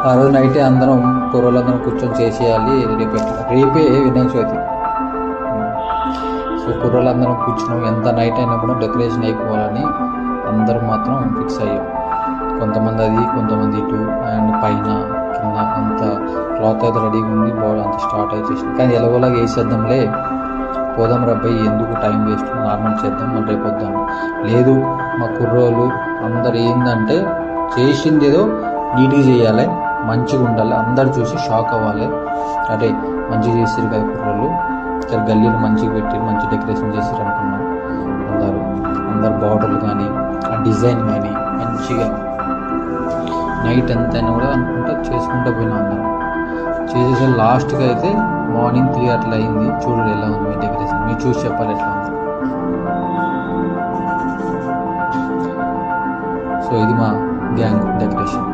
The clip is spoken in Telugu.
ఆ రోజు నైటే అందరం కుర్రోళ్ళందరం కూర్చొని చేసేయాలి, రేపే వినాయక చవితి. సో కుర్రోళ్ళందరం కూర్చున్నాం, ఎంత నైట్ అయినా కూడా డెకరేషన్ అయిపోవాలని అందరం మాత్రం ఫిక్స్ అయ్యాం. కొంతమంది అది, కొంతమంది ఇటు, అండ్ పైన కింద అంత క్లాత్ అయితే రెడీగా ఉంది, బాడీ అంత స్టార్ట్ చేసింది. కానీ ఎలాగోలాగా వేసేద్దాంలే, పోదాం రబ్బాయి, ఎందుకు టైం వేస్ట్, నార్మల్ చేద్దాం మళ్ళీ రేపు వద్దాం. లేదు మా కుర్రోళ్ళు అందరు ఏంటంటే చేసింది ఏదో నీట్గా చేయాలి, మంచిగా ఉండాలి, అందరు చూసి షాక్ అవ్వాలి, అరే మంచిగా చేసారు కదా కుర్రోళ్ళు, ఇక్కడ గల్లీలు మంచిగా పెట్టి మంచి డెకరేషన్ చేసారు అనుకున్నాం. అందరు బార్డర్లు కానీ ఆ డిజైన్ కానీ మంచిగా నైట్ ఎంతైనా కూడా అనుకుంటా చేసుకుంటూ పోయినాం. అందరం చేసేసి లాస్ట్కి అయితే మార్నింగ్ 3 అట్లా అయింది. చూడండి ఎలా ఉంది మీ డెకరేషన్, మీరు చూసి చెప్పాలి ఎట్లా ఉంది. సో ఇది మా గ్యాంగ్ డెకరేషన్.